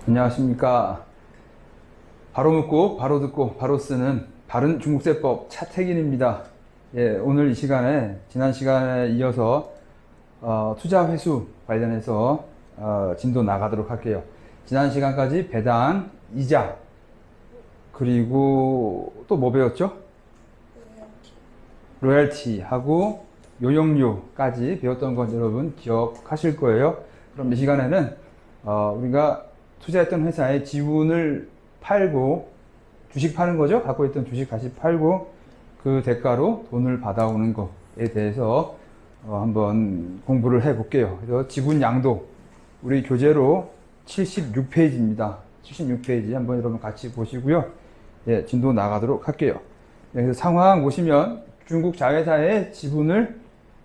안녕하십니까. 바로 묻고, 바로 듣고, 바로 쓰는 바른 중국세법 차태길입니다. 예, 오늘 이 시간에, 지난 시간에 이어서, 투자 회수 관련해서, 진도 나가도록 할게요. 지난 시간까지 배당, 이자, 그리고 또 뭐 배웠죠? 로열티하고 요용료까지 배웠던 건 여러분 기억하실 거예요. 그럼 이 시간에는, 우리가 투자했던 회사의 지분을 팔고, 주식 파는 거죠. 갖고 있던 주식 다시 팔고 그 대가로 돈을 받아오는 것에 대해서 한번 공부를 해 볼게요. 그래서 지분 양도 우리 교재로 76페이지입니다. 76페이지 한번 여러분 같이 보시고요. 예, 진도 나가도록 할게요. 예, 그래서 상황 보시면 중국 자회사의 지분을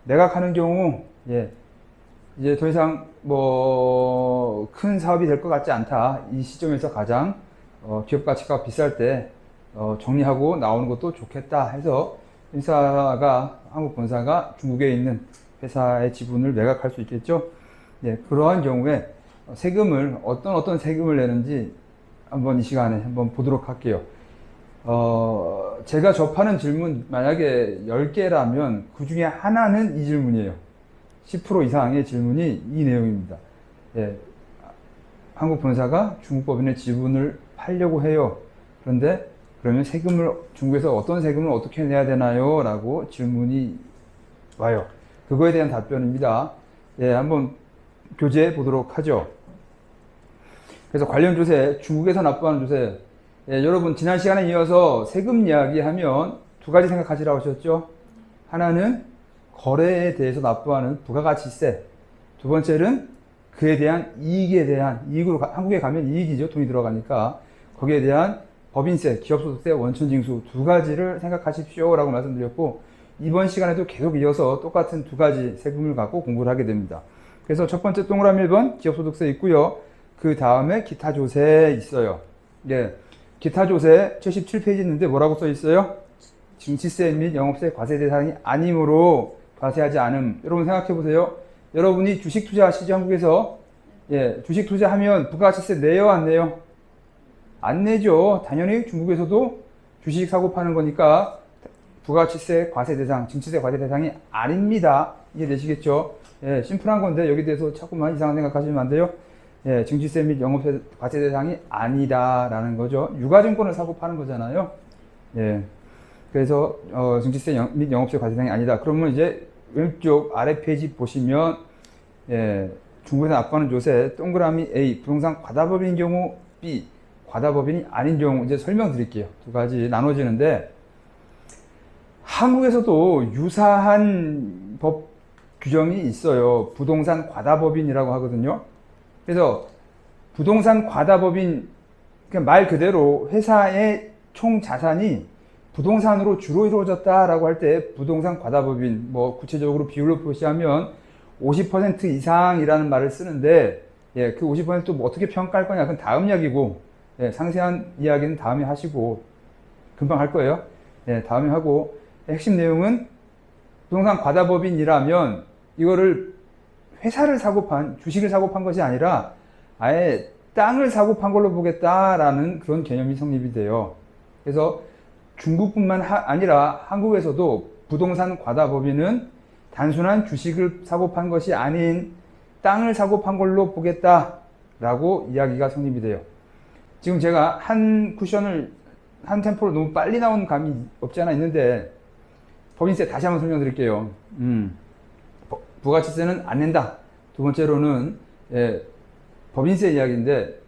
매각하는 경우, 예, 이제 더 이상 뭐 큰 사업이 될 것 같지 않다. 이 시점에서 가장 기업 가치가 비쌀 때 정리하고 나오는 것도 좋겠다 해서 회사가, 한국 본사가 중국에 있는 회사의 지분을 매각할 수 있겠죠. 예, 그러한 경우에 세금을 어떤 세금을 내는지 한번 이 시간에 한번 보도록 할게요. 제가 접하는 질문 만약에 10개라면 그 중에 하나는 이 질문이에요. 10% 이상의 질문이 이 내용입니다. 예, 한국 본사가 중국 법인의 지분을 팔려고 해요. 그런데 그러면 중국에서 어떤 세금을 어떻게 내야 되나요? 라고 질문이 와요. 그거에 대한 답변입니다. 예, 한번 교재해 보도록 하죠. 그래서 관련 조세, 중국에서 납부하는 조세. 예, 여러분 지난 시간에 이어서 세금 이야기하면 두 가지 생각하시라고 하셨죠? 하나는 거래에 대해서 납부하는 부가가치세. 두 번째는 그에 대한 이익으로 한국에 가면 이익이죠. 돈이 들어가니까. 거기에 대한 법인세, 기업소득세, 원천징수 두 가지를 생각하십시오 라고 말씀드렸고, 이번 시간에도 계속 이어서 똑같은 두 가지 세금을 갖고 공부를 하게 됩니다. 그래서 첫 번째 동그라미 1번 기업소득세 있고요. 그 다음에 기타조세 있어요. 예, 기타조세 77페이지 있는데 뭐라고 써 있어요? 증치세 및 영업세 과세 대상이 아니므로 과세하지 않음. 여러분 생각해 보세요. 여러분이 주식 투자하시죠, 한국에서? 예, 주식 투자하면 부가가치세 내요, 안 내요? 안 내죠. 당연히 중국에서도 주식 사고 파는 거니까 부가가치세 과세 대상, 증치세 과세 대상이 아닙니다. 이해되시겠죠? 예, 심플한 건데 여기 대해서 자꾸만 이상한 생각하시면 안 돼요. 예, 증치세 및 영업세 과세 대상이 아니다라는 거죠. 유가증권을 사고 파는 거잖아요. 예, 그래서 증치세 및 영업세 과세 대상이 아니다. 그러면 이제 왼쪽 아래 페이지 보시면, 예, 중국에서 납부하는 조세 동그라미 A 부동산 과다법인 경우, B 과다법인이 아닌 경우 이제 설명드릴게요. 두 가지 나눠지는데, 한국에서도 유사한 법 규정이 있어요. 부동산 과다법인이라고 하거든요. 그래서 부동산 과다법인, 그냥 말 그대로 회사의 총 자산이 부동산으로 주로 이루어졌다라고 할 때 부동산 과다법인, 뭐 구체적으로 비율로 표시하면 50% 이상이라는 말을 쓰는데, 예, 그 50% 뭐 어떻게 평가할 거냐, 그건 다음 이야기고, 예, 상세한 이야기는 다음에 하시고, 금방 할 거예요. 예, 다음에 하고, 핵심 내용은 부동산 과다법인이라면 이거를 회사를 사고 주식을 사고 판 것이 아니라 아예 땅을 사고 판 걸로 보겠다라는 그런 개념이 성립이 돼요. 그래서 중국뿐만 아니라 한국에서도 부동산 과다법인은 단순한 주식을 사고 판 것이 아닌 땅을 사고 판 걸로 보겠다라고 이야기가 성립이 돼요. 지금 제가 한 템포로 너무 빨리 나온 감이 없지 않아 있는데, 법인세 다시 한번 설명드릴게요. 부가가치세는 안 낸다. 두 번째로는, 예, 법인세 이야기인데,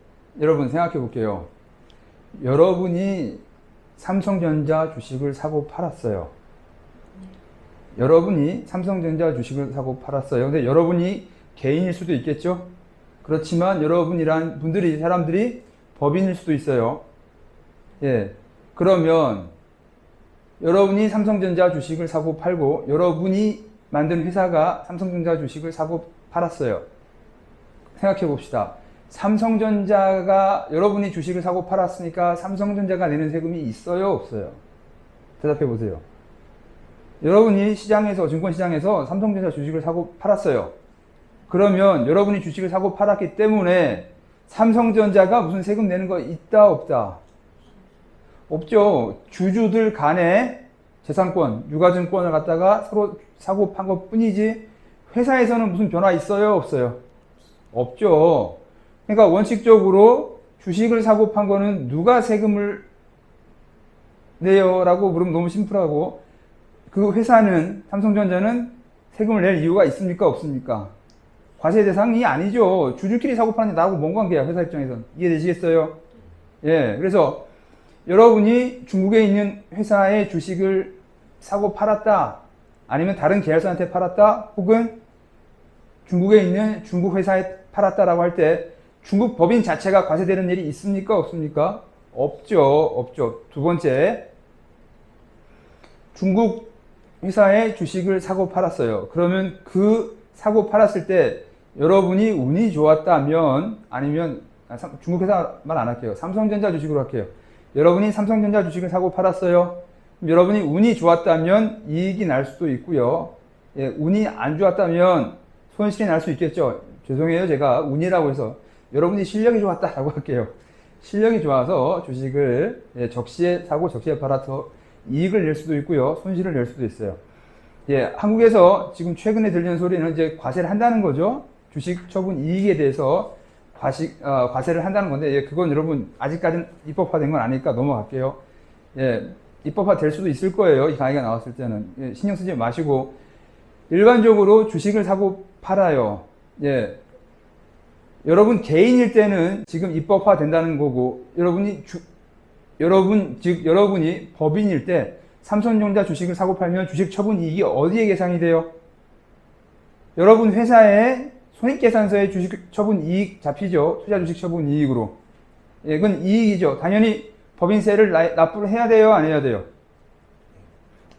여러분 생각해 볼게요. 여러분이 삼성전자 주식을 사고 팔았어요. 여러분이 삼성전자 주식을 사고 팔았어요. 근데 여러분이 개인일 수도 있겠죠? 그렇지만 여러분이란 사람들이 법인일 수도 있어요. 예. 그러면 여러분이 삼성전자 주식을 사고 팔고, 여러분이 만든 회사가 삼성전자 주식을 사고 팔았어요. 생각해 봅시다. 여러분이 주식을 사고 팔았으니까 삼성전자가 내는 세금이 있어요, 없어요? 대답해 보세요. 여러분이 증권시장에서 삼성전자 주식을 사고 팔았어요. 그러면 여러분이 주식을 사고 팔았기 때문에 삼성전자가 무슨 세금 내는 거 있다 없다? 없죠. 주주들 간의 재산권, 유가증권을 갖다가 서로 사고 판 것 뿐이지 회사에서는 무슨 변화 있어요 없어요? 없죠. 그러니까 원칙적으로 주식을 사고 판 거는 누가 세금을 내요? 라고 물으면 너무 심플하고, 그 회사는, 삼성전자는 세금을 낼 이유가 있습니까 없습니까? 과세 대상이 아니죠. 주주끼리 사고 파는데 나하고 뭔 관계야, 회사 입장에선. 이해되시겠어요? 예, 그래서 여러분이 중국에 있는 회사의 주식을 사고 팔았다, 아니면 다른 계열사한테 팔았다, 혹은 중국에 있는 중국 회사에 팔았다라고 할 때 중국 법인 자체가 과세되는 일이 있습니까 없습니까? 없죠. 없죠. 두 번째, 중국 회사의 주식을 사고 팔았어요. 그러면 그 사고 팔았을 때 여러분이 운이 좋았다면, 아니면 중국 회사 말 안 할게요. 삼성전자 주식으로 할게요. 여러분이 삼성전자 주식을 사고 팔았어요. 그럼 여러분이 운이 좋았다면 이익이 날 수도 있고요. 예, 운이 안 좋았다면 손실이 날 수 있겠죠. 죄송해요. 제가 운이라고 해서 여러분이 실력이 좋았다라고 할게요. 실력이 좋아서 주식을 적시에 사고 적시에 팔아서 이익을 낼 수도 있고요. 손실을 낼 수도 있어요. 예, 한국에서 지금 최근에 들리는 소리는 이제 과세를 한다는 거죠. 주식 처분 이익에 대해서 과세를 한다는 건데, 예, 그건 여러분 아직까지는 입법화된 건 아니니까 넘어갈게요. 예, 입법화 될 수도 있을 거예요. 이 강의가 나왔을 때는. 예, 신경 쓰지 마시고, 일반적으로 주식을 사고 팔아요. 예. 여러분 개인일 때는 지금 입법화 된다는 거고, 여러분이 법인일 때 삼성전자 주식을 사고 팔면 주식 처분 이익이 어디에 계산이 돼요? 여러분 회사의 손익계산서에 주식 처분 이익 잡히죠. 투자 주식 처분 이익으로. 예, 그건 이익이죠. 당연히 법인세를 납부를 해야 돼요, 안 해야 돼요?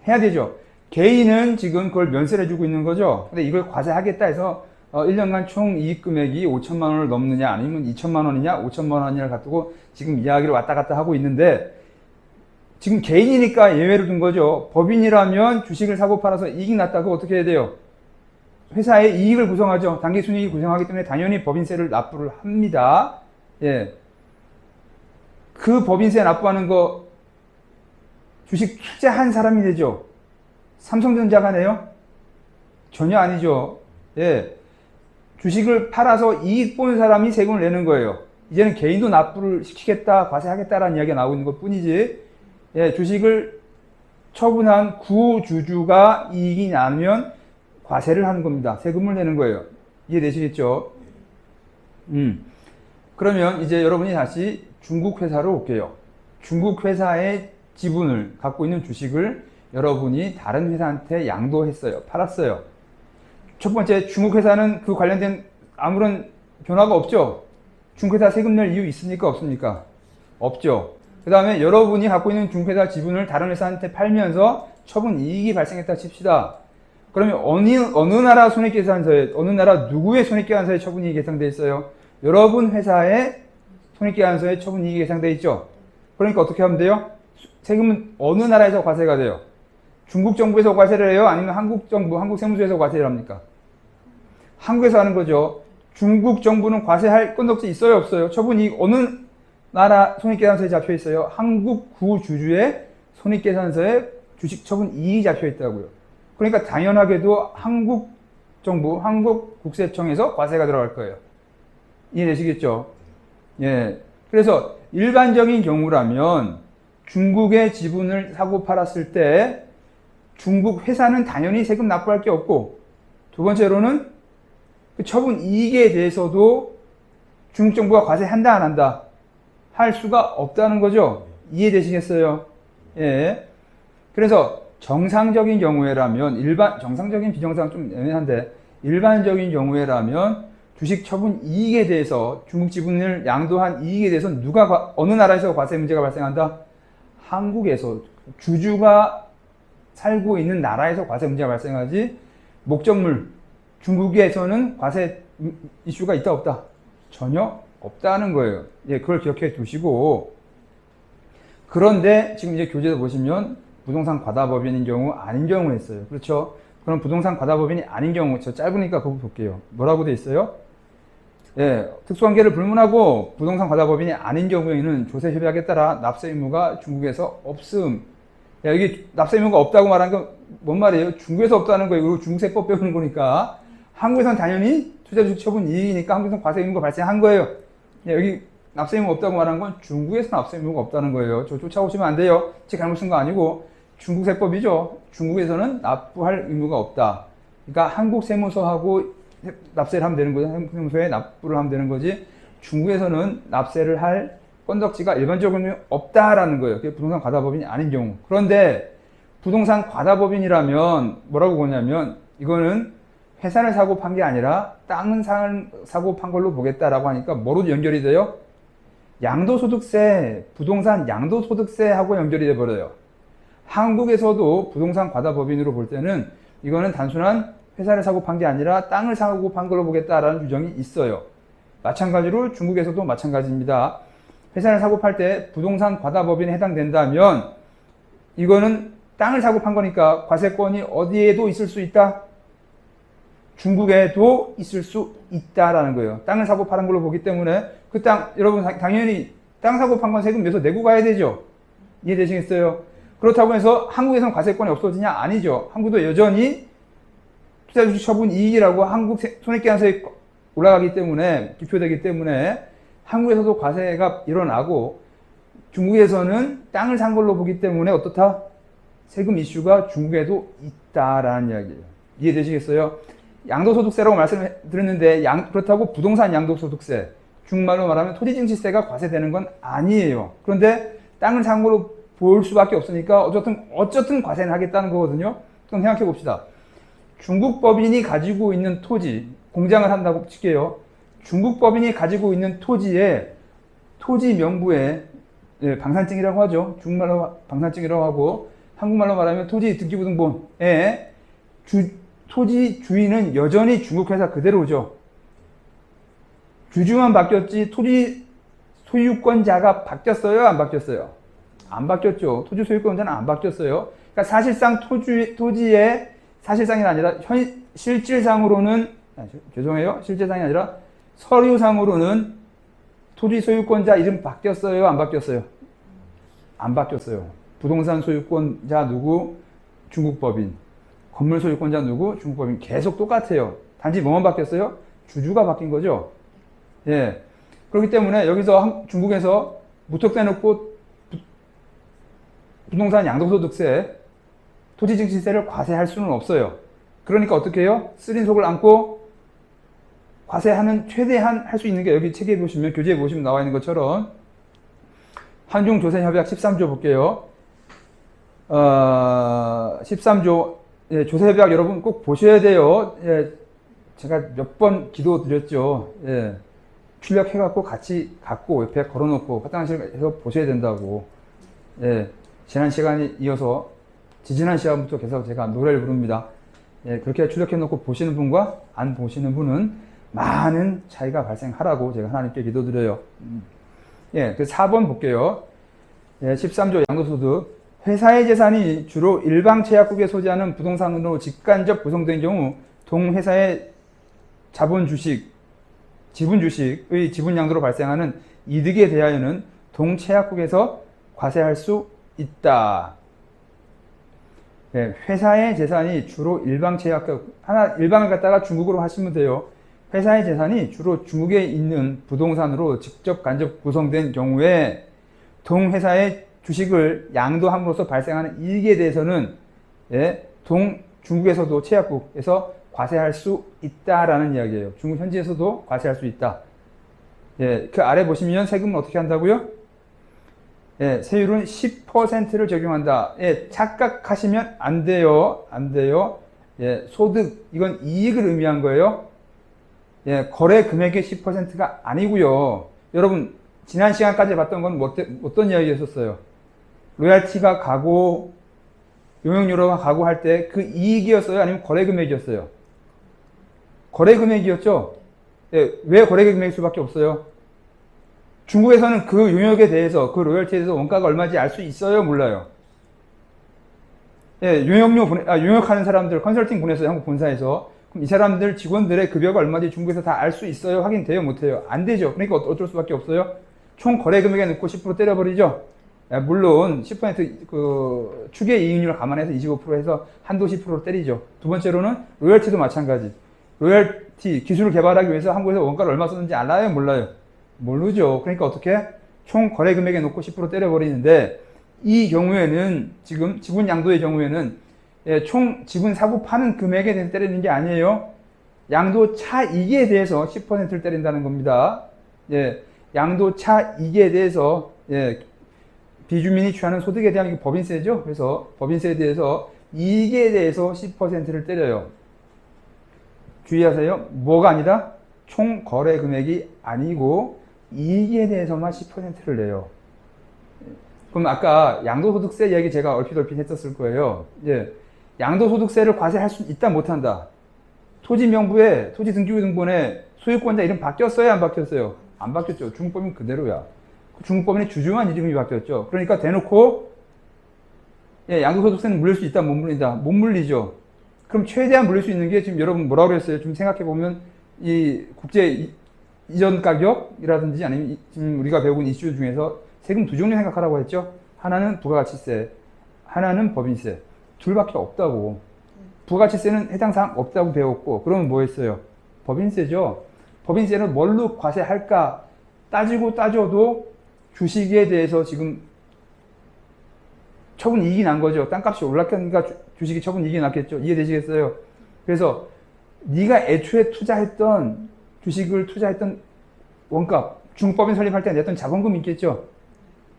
해야 되죠. 개인은 지금 그걸 면세를 해주고 있는 거죠. 근데 이걸 과세하겠다 해서 1년간 총 이익 금액이 5천만 원을 넘느냐, 아니면 2천만 원이냐, 5천만 원이냐를 갖고 지금 이야기를 왔다 갔다 하고 있는데, 지금 개인이니까 예외를 둔 거죠. 법인이라면 주식을 사고 팔아서 이익 났다고 어떻게 해야 돼요? 회사의 이익을 구성하죠. 당기순이익을 구성하기 때문에 당연히 법인세를 납부를 합니다. 예. 그 법인세 납부하는 거 주식 투자한 사람이 내죠. 삼성전자가 내요? 전혀 아니죠. 예. 주식을 팔아서 이익 본 사람이 세금을 내는 거예요. 이제는 개인도 납부를 시키겠다, 과세하겠다라는 이야기가 나오고 있는 것 뿐이지, 예, 주식을 처분한 구주주가 이익이 나면 과세를 하는 겁니다. 세금을 내는 거예요. 이해되시겠죠? 그러면 이제 여러분이 다시 중국 회사로 올게요. 중국 회사의 지분을 갖고 있는 주식을 여러분이 다른 회사한테 양도했어요. 팔았어요. 첫 번째, 중국 회사는 그 관련된 아무런 변화가 없죠? 중국 회사 세금 낼 이유 있습니까? 없습니까? 없죠. 그 다음에 여러분이 갖고 있는 중국 회사 지분을 다른 회사한테 팔면서 처분 이익이 발생했다 칩시다. 그러면 어느 나라 손익계산서에, 어느 나라 누구의 손익계산서에 처분 이익이 계상되어 있어요? 여러분 회사의 손익계산서에 처분 이익이 계상되어 있죠? 그러니까 어떻게 하면 돼요? 세금은 어느 나라에서 과세가 돼요? 중국 정부에서 과세를 해요? 아니면 한국 정부, 한국 세무서에서 과세를 합니까? 한국에서 하는 거죠. 중국 정부는 과세할 건덕지 있어요, 없어요? 처분이익 어느 나라 손익계산서에 잡혀 있어요? 한국 구주주의 손익계산서에 주식 처분 이익이 잡혀 있다고요. 그러니까 당연하게도 한국 정부, 한국 국세청에서 과세가 들어갈 거예요. 이해되시겠죠? 예. 그래서 일반적인 경우라면 중국의 지분을 사고 팔았을 때 중국 회사는 당연히 세금 납부할 게 없고, 두 번째로는 그 처분 이익에 대해서도 중국 정부가 과세한다 안 한다 할 수가 없다는 거죠. 이해되시겠어요? 예. 그래서 정상적인 경우에라면, 정상적인 비정상 좀 애매한데, 일반적인 경우에라면 주식 처분 이익에 대해서, 중국 지분을 양도한 이익에 대해서 어느 나라에서 과세 문제가 발생한다? 한국에서, 주주가 살고 있는 나라에서 과세 문제가 발생하지, 목적물, 중국에서는 과세 이슈가 있다 없다? 전혀 없다는 거예요. 예, 그걸 기억해 두시고, 그런데 지금 이제 교재에 보시면 부동산 과다법인인 경우, 아닌 경우 했어요. 그렇죠? 그럼 부동산 과다법인이 아닌 경우, 저 짧으니까 그거 볼게요. 뭐라고 돼 있어요? 예, 특수관계를 불문하고 부동산 과다법인이 아닌 경우에는 조세 협약에 따라 납세 의무가 중국에서 없음. 야, 여기 납세 의무가 없다고 말한 건 뭔 말이에요? 중국에서 없다는 거예요. 그리고 중국세법 배우는 거니까. 한국에선 당연히 투자주식 처분 이익이니까 한국에선 과세 의무가 발생한 거예요. 야, 여기 납세 의무가 없다고 말한 건 중국에서 납세 의무가 없다는 거예요. 저 쫓아오시면 안 돼요. 제 잘못 쓴 거 아니고 중국 세법이죠. 중국에서는 납부할 의무가 없다. 그러니까 한국 세무서하고 납세를 하면 되는 거죠. 한국 세무서에 납부를 하면 되는 거지. 중국에서는 납세를 할 건덕지가 일반적으로 없다라는 거예요. 그게 부동산 과다법인이 아닌 경우. 그런데 부동산 과다법인이라면 뭐라고 보냐면 이거는 회사를 사고 판 게 아니라 땅은 사고 판 걸로 보겠다라고 하니까 뭐로 연결이 돼요? 양도소득세, 부동산 양도소득세하고 연결이 돼 버려요. 한국에서도 부동산 과다법인으로 볼 때는 이거는 단순한 회사를 사고 판 게 아니라 땅을 사고 판 걸로 보겠다라는 규정이 있어요. 마찬가지로 중국에서도 마찬가지입니다. 회사를 사고 팔 때 부동산 과다법인에 해당된다면 이거는 땅을 사고 판 거니까 과세권이 어디에도 있을 수 있다? 중국에도 있을 수 있다라는 거예요. 땅을 사고 파는 걸로 보기 때문에 그 땅, 여러분 당연히 땅 사고 판 건 세금 내서 내고 가야 되죠. 이해되시겠어요? 그렇다고 해서 한국에서는 과세권이 없어지냐? 아니죠. 한국도 여전히 투자주식 처분 이익이라고 한국 손익계산서에 올라가기 때문에, 기표되기 때문에 한국에서도 과세가 일어나고 중국에서는 땅을 산 걸로 보기 때문에 어떻다? 세금 이슈가 중국에도 있다라는 이야기예요. 이해되시겠어요? 양도소득세라고 말씀드렸는데 그렇다고 부동산 양도소득세, 중국말로 말하면 토지증시세가 과세되는 건 아니에요. 그런데 땅을 산 걸로 볼 수밖에 없으니까 어쨌든 과세는 하겠다는 거거든요. 그럼 생각해 봅시다. 중국 법인이 가지고 있는 토지, 공장을 한다고 칠게요. 중국 법인이 가지고 있는 토지에 토지 명부에 방산증이라고 하죠. 중국말로 방산증이라고 하고 한국말로 말하면 토지 등기부등본에 토지 주인은 여전히 중국 회사 그대로죠. 주주만 바뀌었지 토지 소유권자가 바뀌었어요? 안 바뀌었어요? 안 바뀌었죠. 토지 소유권자는 안 바뀌었어요. 그러니까 사실상 토지의 사실상이 아니라 실질상으로는 죄송해요. 실질상이 아니라 서류상으로는 토지 소유권자 이름 바뀌었어요? 안 바뀌었어요? 안 바뀌었어요. 부동산 소유권자 누구? 중국 법인. 건물 소유권자 누구? 중국 법인. 계속 똑같아요. 단지 뭐만 바뀌었어요? 주주가 바뀐 거죠. 예. 그렇기 때문에 여기서 중국에서 무턱대 놓고 부동산 양도소득세, 토지증시세를 과세할 수는 없어요. 그러니까 어떻게 해요? 쓰린 속을 안고 과세하는 최대한 할 수 있는 게 여기 책에 보시면, 교재에 보시면 나와 있는 것처럼 한중조세협약 13조 볼게요. 13조 예, 조세협약 여러분 꼭 보셔야 돼요. 예, 제가 몇 번 기도 드렸죠. 예, 출력해갖고 같이 갖고 옆에 걸어놓고 화장실에서 보셔야 된다고. 예, 지난 시간에 이어서 지지난 시간부터 계속 제가 노래를 부릅니다. 예, 그렇게 출력해놓고 보시는 분과 안 보시는 분은 많은 차이가 발생하라고 제가 하나님께 기도드려요. 예, 그 4번 볼게요. 예, 13조 양도소득. 회사의 재산이 주로 일방채약국에 소지하는 부동산으로 직간접 구성된 경우 동회사의 자본주식, 지분주식의 지분양도로 발생하는 이득에 대하여는 동채약국에서 과세할 수 있다. 예, 회사의 재산이 주로 일방채약국, 일방을 갖다가 중국으로 하시면 돼요. 회사의 재산이 주로 중국에 있는 부동산으로 직접 간접 구성된 경우에 동회사의 주식을 양도함으로써 발생하는 이익에 대해서는 예, 중국에서도 채약국에서 과세할 수 있다라는 이야기예요. 중국 현지에서도 과세할 수 있다. 예, 그 아래 보시면 세금은 어떻게 한다고요? 예, 세율은 10%를 적용한다. 예, 착각하시면 안 돼요. 안 돼요. 예, 소득, 이건 이익을 의미한 거예요. 예, 거래 금액의 10%가 아니고요. 여러분, 지난 시간까지 봤던 건 어떤 이야기였었어요? 로얄티가 가고, 용역료가 가고 할 때 그 이익이었어요? 아니면 거래 금액이었어요? 거래 금액이었죠? 예, 왜 거래 금액일 수밖에 없어요? 중국에서는 그 용역에 대해서, 그 로열티에 대해서 원가가 얼마인지 알 수 있어요? 몰라요? 예, 용역하는 사람들, 컨설팅 보냈어요. 한국 본사에서. 그럼 이 사람들 직원들의 급여가 얼마인지 중국에서 다 알 수 있어요? 확인돼요? 못해요? 안 되죠. 그러니까 어쩔 수밖에 없어요. 총 거래 금액에 넣고 10% 때려버리죠. 물론 10%그 추계 이익률을 감안해서 25% 해서 한도 10%로 때리죠. 두 번째로는 로열티도 마찬가지. 로열티 기술을 개발하기 위해서 한국에서 원가를 얼마 썼는지 알아요? 몰라요? 모르죠. 그러니까 어떻게? 총 거래 금액에 넣고 10% 때려버리는데 이 경우에는 지금 지분 양도의 경우에는 총 지분 사고 파는 금액에 대해서 때리는 게 아니에요. 양도 차익에 대해서 10%를 때린다는 겁니다. 양도 차익에 대해서 비주민이 취하는 소득에 대한 법인세죠. 그래서 법인세에 대해서 이익에 대해서 10%를 때려요. 주의하세요. 뭐가 아니라 총 거래 금액이 아니고 이익에 대해서만 10%를 내요. 그럼 아까 양도소득세 이야기 제가 얼핏 했었을 거예요. 양도소득세를 과세할 수 있다 못한다. 토지명부에 토지등기부등본에 소유권자 이름 바뀌었어요? 안 바뀌었어요? 안 바뀌었죠. 중국법인 그대로야. 중국법인의 주주만 이름이 바뀌었죠. 그러니까 대놓고 양도소득세는 물릴 수 있다 못 물린다. 못 물리죠. 그럼 최대한 물릴 수 있는 게 지금 여러분 뭐라고 그랬어요? 좀 생각해보면 이 국제 이전 가격이라든지 아니면 지금 우리가 배운 이슈 중에서 세금 두 종류 생각하라고 했죠. 하나는 부가가치세, 하나는 법인세. 둘밖에 없다고. 부가가치세는 해당 사항 없다고 배웠고, 그러면 뭐 했어요? 법인세죠. 법인세는 뭘로 과세할까 따지고 따져도 주식에 대해서 지금 처분 이익이 난 거죠. 땅값이 올랐으니까 주식이 처분 이익이 났겠죠. 이해되시겠어요? 그래서 네가 애초에 투자했던 주식을 투자했던 원값, 중국법인 설립할 때 냈던 자본금 있겠죠.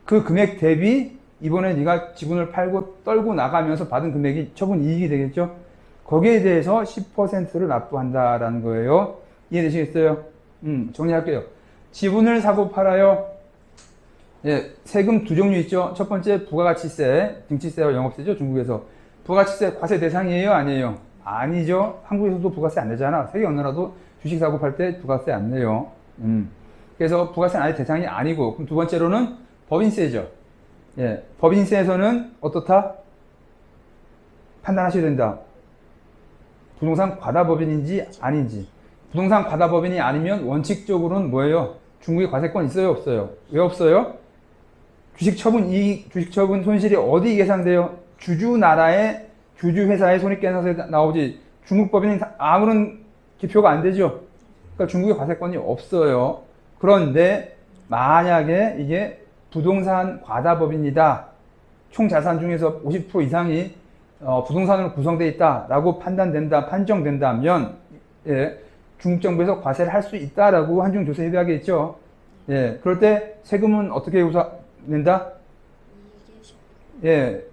그 금액 대비 이번에 네가 지분을 팔고 떨고 나가면서 받은 금액이 처분 이익이 되겠죠. 거기에 대해서 10%를 납부한다라는 거예요. 이해되시겠어요? 정리할게요. 지분을 사고 팔아요. 세금 두 종류 있죠. 첫 번째 부가가치세, 등치세와 영업세죠. 중국에서. 부가가치세 과세 대상이에요? 아니에요? 아니죠. 한국에서도 부가세 안 내잖아. 세계 어느 나라도 주식 사고 팔 때 부가세 안 내요. 그래서 부가세는 아예 대상이 아니고, 그럼 두 번째로는 법인세죠. 법인세에서는 어떻다? 판단하셔야 된다. 부동산 과다법인인지 아닌지. 부동산 과다법인이 아니면 원칙적으로는 뭐예요? 중국에 과세권 있어요? 없어요? 왜 없어요? 주식 처분 이익, 주식 처분 손실이 어디 계산돼요? 주주 나라의 주주 회사의 손익계산서에 나오지. 중국 법인은 아무런 기표가 안 되죠. 그러니까 중국에 과세권이 없어요. 그런데 만약에 이게 부동산 과다법인이다. 총 자산 중에서 50% 이상이 부동산으로 구성되어 있다라고 판정된다면 중국 정부에서 과세를 할 수 있다라고 한중조세협약에 있죠. 그럴 때 세금은 어떻게 낸다?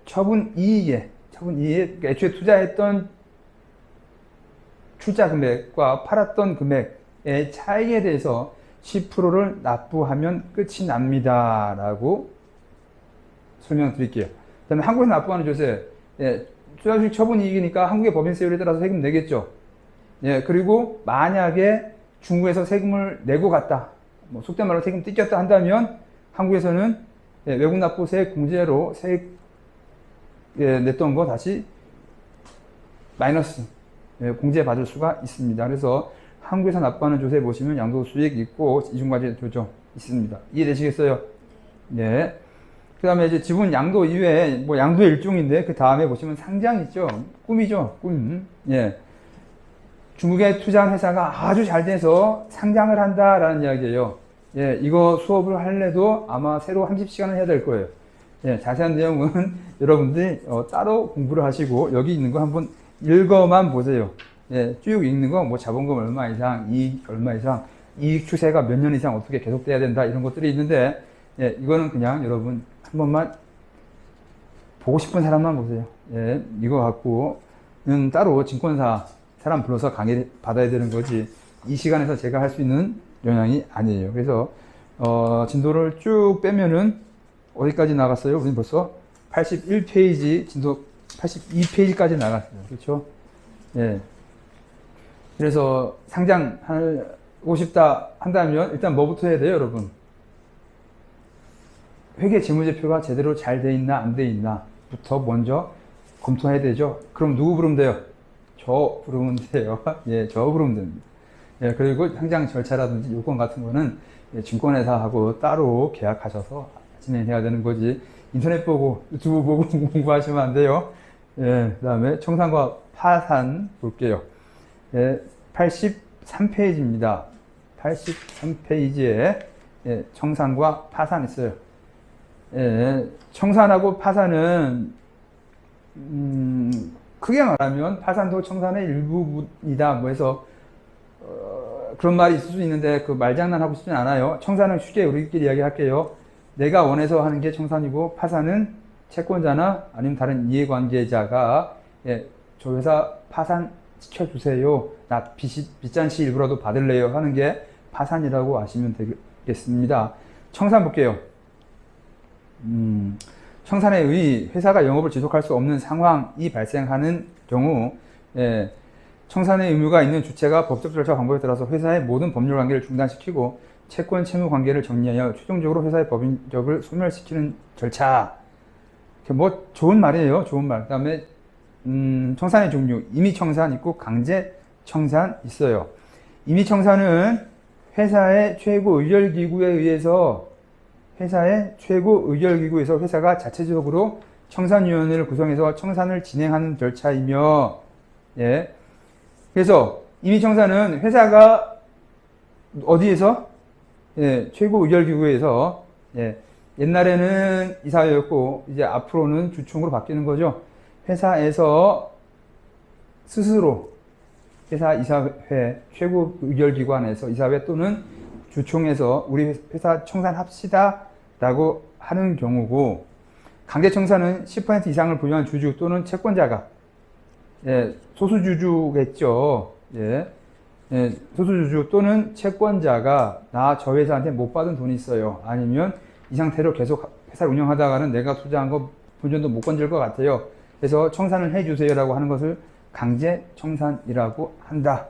처분 이익에 그러니까 애초에 투자했던 출자 금액과 팔았던 금액의 차익에 대해서 10%를 납부하면 끝이 납니다. 라고 설명드릴게요. 그 다음에 한국에서 납부하는 조세. 투자주식 처분 이익이니까 한국의 법인세율에 따라서 세금 내겠죠. 그리고 만약에 중국에서 세금을 내고 갔다. 속된 말로 세금 뜯겼다 한다면 한국에서는 외국 납부세 공제로 세액 냈던 거 다시 마이너스 공제 받을 수가 있습니다. 그래서 한국에서 납부하는 조세 보시면 양도수익 있고 이중과세 조정 있습니다. 이해되시겠어요? 그 다음에 이제 지분 양도 이외에 양도의 일종인데 그 다음에 보시면 상장 있죠. 꿈이죠. 꿈. 중국에 투자한 회사가 아주 잘 돼서 상장을 한다라는 이야기예요. 이거 수업을 할래도 아마 새로 30시간을 해야 될 거예요. 자세한 내용은 여러분들이 따로 공부를 하시고 여기 있는 거 한번 읽어만 보세요. 쭉 읽는 거 자본금 얼마 이상, 이익 얼마 이상, 이익 추세가 몇 년 이상 어떻게 계속돼야 된다 이런 것들이 있는데 이거는 그냥 여러분 한 번만 보고 싶은 사람만 보세요. 이거 갖고는 따로 증권사 사람 불러서 강의를 받아야 되는 거지 이 시간에서 제가 할 수 있는 영향이 아니에요. 그래서 진도를 쭉 빼면은 어디까지 나갔어요? 우리 벌써 81페이지 진도 82페이지까지 나갔어요. 그렇죠? 그래서 상장하고 싶다 한다면 일단 뭐부터 해야 돼요, 여러분? 회계 재무제표가 제대로 잘 돼 있나 안 돼 있나 부터 먼저 검토해야 되죠. 그럼 누구 부르면 돼요? 저 부르면 돼요. 예, 저 부르면 됩니다. 예, 그리고 상장 절차라든지 요건 같은 거는 예, 증권회사하고 따로 계약하셔서 진행해야 되는 거지. 인터넷 보고 유튜브 보고 공부하시면 안 돼요. 예, 그 다음에 청산과 파산 볼게요. 예, 83페이지입니다. 83페이지에 예, 청산과 파산 있어요. 예, 청산하고 파산은 크게 말하면 파산도 청산의 일부분이다 뭐 해서 그런 말이 있을 수 있는데 그 말장난하고 싶진 않아요. 청산은 쉽게 우리끼리 이야기할게요. 내가 원해서 하는 게 청산이고 파산은 채권자나 아니면 다른 이해관계자가 예, 저 회사 파산 시켜주세요. 나 빚잔치 일부라도 받을래요 하는 게 파산이라고 아시면 되겠습니다. 청산 볼게요. 청산에 의해 회사가 영업을 지속할 수 없는 상황이 발생하는 경우 예, 청산의 의무가 있는 주체가 법적 절차 방법에 따라서 회사의 모든 법률 관계를 중단시키고 채권 채무 관계를 정리하여 최종적으로 회사의 법인력을 소멸시키는 절차. 뭐 좋은 말이에요. 좋은 말. 그다음에 청산의 종류. 임의 청산 있고 강제 청산 있어요. 임의 청산은 회사의 최고 의결기구에 의해서 회사가 자체적으로 청산위원회를 구성해서 청산을 진행하는 절차이며, 예. 그래서 임의 청산은 회사가 어디에서? 예, 최고 의결기구에서, 예. 옛날에는 이사회였고, 이제 앞으로는 주총으로 바뀌는 거죠. 회사에서 스스로 회사 이사회, 최고 의결기관에서 이사회 또는 주총에서 우리 회사 청산합시다 라고 하는 경우고, 강제청산은 10% 이상을 보유한 주주 또는 채권자가 예, 소수주주겠죠. 예, 예, 소수주주 또는 채권자가 나 저 회사한테 못 받은 돈이 있어요. 아니면 이 상태로 계속 회사를 운영하다가는 내가 투자한 거 본전도 못 건질 것 같아요. 그래서 청산을 해주세요 라고 하는 것을 강제청산이라고 한다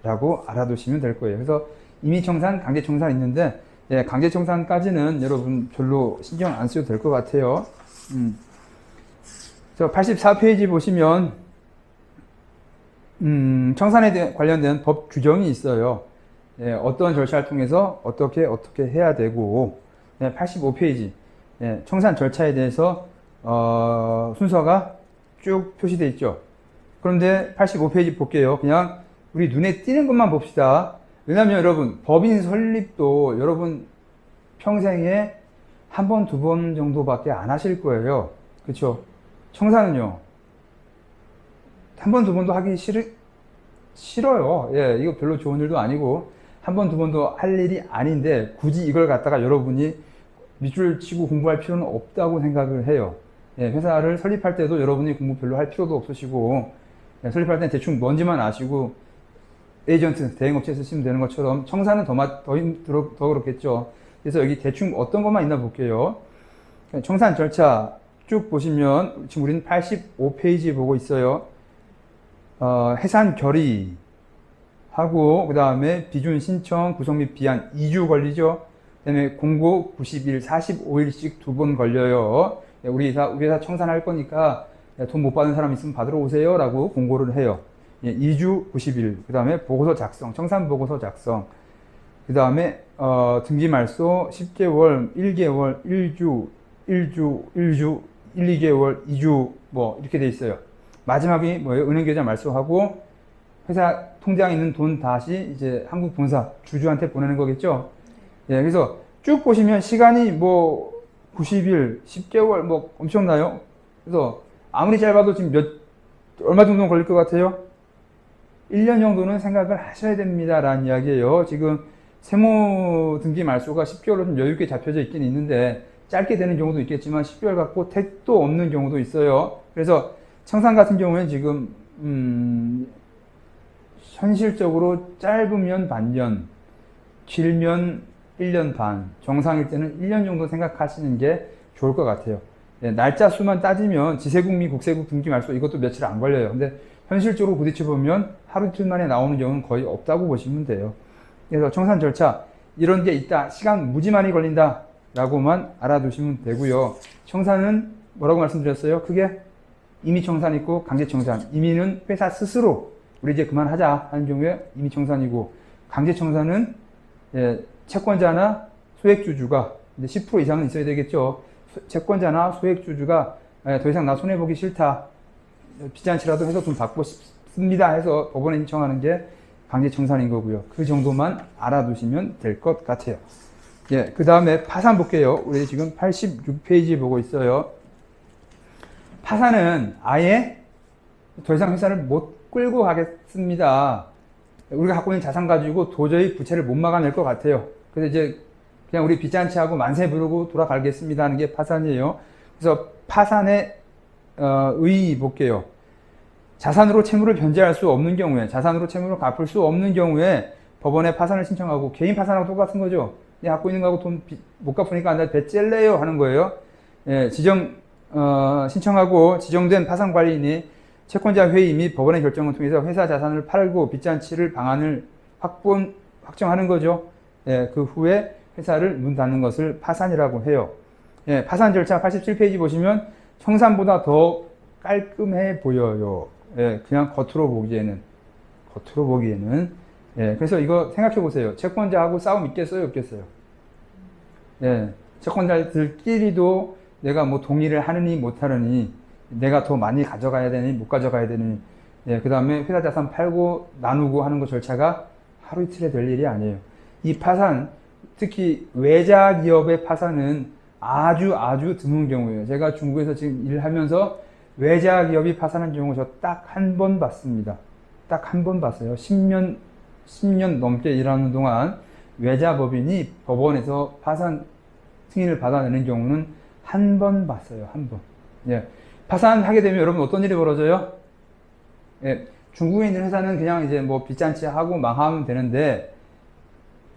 라고 알아두시면 될 거예요. 그래서 임의청산, 강제청산 있는데 예, 강제청산까지는 여러분 별로 신경 안 써도 될 것 같아요. 84페이지 보시면 청산에 관련된 법 규정이 있어요. 예, 어떤 절차를 통해서 어떻게 해야 되고, 예, 85페이지 예, 청산 절차에 대해서 순서가 쭉 표시되어 있죠. 그런데 85페이지 볼게요. 그냥 우리 눈에 띄는 것만 봅시다. 왜냐하면 여러분 법인 설립도 여러분 평생에 한 번, 두 번 정도밖에 안 하실 거예요. 그렇죠? 청산은요. 한 번, 두 번도 하기 싫어요. 예, 이거 별로 좋은 일도 아니고 한 번, 두 번도 할 일이 아닌데 굳이 이걸 갖다가 여러분이 밑줄 치고 공부할 필요는 없다고 생각을 해요. 예, 회사를 설립할 때도 여러분이 공부 별로 할 필요도 없으시고 예, 설립할 때는 대충 뭔지만 아시고 에이전트, 대행업체 쓰시면 되는 것처럼 청산은 더 그렇겠죠. 그래서 여기 대충 어떤 것만 있나 볼게요. 청산 절차 쭉 보시면 지금 우리는 85페이지 보고 있어요. 해산 결의 하고 그 다음에 비준 신청, 구성 및 비한 2주 걸리죠. 그 다음에 공고 90일, 45일씩 2번 걸려요. 우리 회사 청산할 거니까 돈 못 받은 사람 있으면 받으러 오세요 라고 공고를 해요. 2주 90일, 그 다음에 보고서 작성, 청산 보고서 작성, 그 다음에 등기 말소 10개월, 1개월, 1주, 1, 2개월, 2주 뭐 이렇게 돼 있어요. 마지막이 뭐예요? 은행계좌 말소하고 회사 통장에 있는 돈 다시 이제 한국 본사 주주한테 보내는 거겠죠. 예, 그래서 쭉 보시면 시간이 뭐 90일, 10개월 뭐 엄청나요. 그래서 아무리 짧아도 지금 얼마 정도 걸릴 것 같아요? 1년 정도는 생각을 하셔야 됩니다 라는 이야기예요. 지금 세무 등기 말소가 10개월로 좀 여유있게 잡혀져 있긴 있는데 짧게 되는 경우도 있겠지만 10개월 갖고 택도 없는 경우도 있어요. 그래서 청산 같은 경우에는 지금 현실적으로 짧으면 반년, 길면 1년 반, 정상일 때는 1년 정도 생각하시는 게 좋을 것 같아요. 예, 날짜 수만 따지면 지세국 및 국세국 등기 말소 이것도 며칠 안 걸려요. 근데 현실적으로 부딪혀보면 하루 이틀 만에 나오는 경우는 거의 없다고 보시면 돼요. 그래서 청산 절차 이런 게 있다. 시간 무지 많이 걸린다 라고만 알아두시면 되고요. 청산은 뭐라고 말씀드렸어요? 크게 임의청산 있고 강제청산. 임의는 회사 스스로 우리 이제 그만하자 하는 경우에 임의청산이고, 강제청산은 채권자나 소액주주가 이제 10% 이상은 있어야 되겠죠. 채권자나 소액주주가 더 이상 나 손해보기 싫다, 빚잔치라도 해서 돈 받고 싶습니다 해서 법원에 신청하는 게 강제청산인 거고요. 그 정도만 알아두시면 될 것 같아요. 그 다음에 파산 볼게요. 우리 지금 86페이지 보고 있어요. 파산은 아예 더 이상 회사를 못 끌고 가겠습니다. 우리가 갖고 있는 자산 가지고 도저히 부채를 못 막아낼 것 같아요. 그래서 이제 그냥 우리 빚잔치하고 만세 부르고 돌아가겠습니다 하는 게 파산이에요. 그래서 파산의 의의 볼게요. 자산으로 채무를 변제할 수 없는 경우에, 자산으로 채무를 갚을 수 없는 경우에 법원에 파산을 신청하고, 개인 파산하고 똑같은 거죠. 갖고 있는 거하고 돈 못 갚으니까 나 배 찔래요 하는 거예요. 신청하고 지정된 파산관리인이 채권자 회의 및 법원의 결정을 통해서 회사 자산을 팔고 빚잔치를 방안을 확정하는 거죠. 그 후에 회사를 문 닫는 것을 파산이라고 해요. 파산 절차 87페이지 보시면 청산보다 더 깔끔해 보여요. 그냥 겉으로 보기에는. 그래서 이거 생각해 보세요. 채권자하고 싸움 있겠어요, 없겠어요? 채권자들끼리도 내가 뭐 동의를 하느니 못하느니, 내가 더 많이 가져가야 되니 못 가져가야 되니, 그 다음에 회사 자산 팔고 나누고 하는 거 절차가 하루 이틀에 될 일이 아니에요. 이 파산, 특히 외자 기업의 파산은 아주 드문 경우예요. 제가 중국에서 지금 일을 하면서 외자 기업이 파산한 경우 저 딱 한 번 봤습니다. 딱 한 번 봤어요. 10년 넘게 일하는 동안 외자 법인이 법원에서 파산 승인을 받아내는 경우는 한 번 봤어요. 한 번. 파산하게 되면 여러분 어떤 일이 벌어져요? 중국에 있는 회사는 그냥 이제 뭐 빚잔치 하고 망하면 되는데,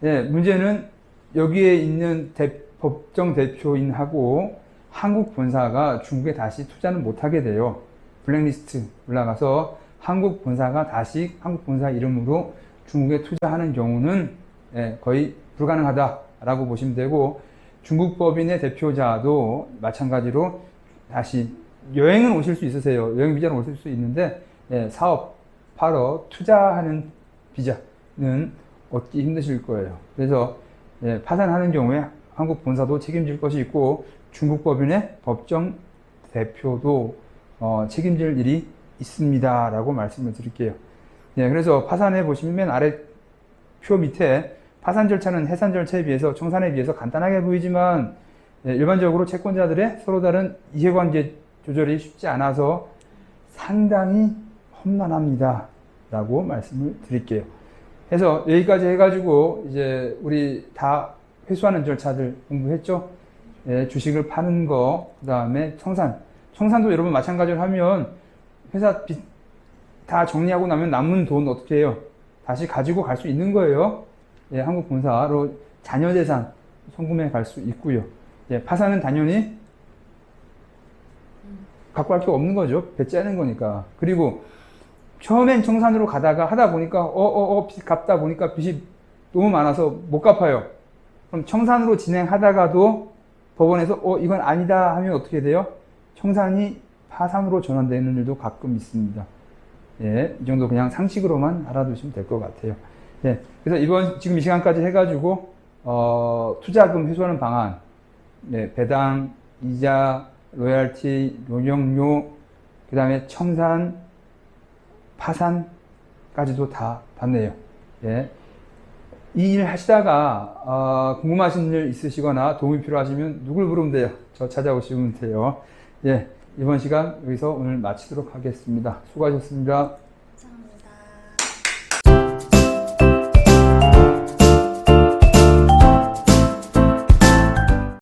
문제는 여기에 있는 법정 대표인하고 한국 본사가 중국에 다시 투자는 못하게 돼요. 블랙리스트 올라가서 한국 본사가 다시 한국 본사 이름으로 중국에 투자하는 경우는 거의 불가능하다라고 보시면 되고, 중국 법인의 대표자도 마찬가지로 다시 여행은 오실 수 있으세요. 여행 비자는 오실 수 있는데 사업하러 투자하는 비자는 얻기 힘드실 거예요. 그래서 파산하는 경우에 한국 본사도 책임질 것이 있고, 중국 법인의 법정 대표도 책임질 일이 있습니다 라고 말씀을 드릴게요. 그래서 파산해 보시면 맨 아래 표 밑에 파산 절차는 해산 절차에 비해서, 청산에 비해서 간단하게 보이지만 일반적으로 채권자들의 서로 다른 이해관계 조절이 쉽지 않아서 상당히 험난합니다 라고 말씀을 드릴게요. 그래서 여기까지 해가지고 이제 우리 다 회수하는 절차들 공부했죠. 주식을 파는 거, 그 다음에 청산도 여러분 마찬가지로 하면 회사 빚 다 정리하고 나면 남은 돈 어떻게 해요? 다시 가지고 갈 수 있는 거예요. 한국 본사로 자녀재산 송금해 갈 수 있고요. 파산은 당연히 갖고 갈 게 없는 거죠. 배 째는 거니까. 그리고 처음엔 청산으로 가다가 하다 보니까 빚 갚다 보니까 빚이 너무 많아서 못 갚아요. 그럼 청산으로 진행하다가도 법원에서 이건 아니다 하면 어떻게 돼요? 청산이 파산으로 전환되는 일도 가끔 있습니다. 이 정도 그냥 상식으로만 알아두시면 될 것 같아요. 그래서 지금 이 시간까지 해가지고 투자금 회수하는 방안, 배당, 이자, 로열티, 용역료, 그 다음에 청산, 파산까지도 다 봤네요. 이 일 하시다가 궁금하신 일 있으시거나 도움이 필요하시면 누굴 부르면 돼요? 저 찾아오시면 돼요. 이번 시간 여기서 오늘 마치도록 하겠습니다. 수고하셨습니다.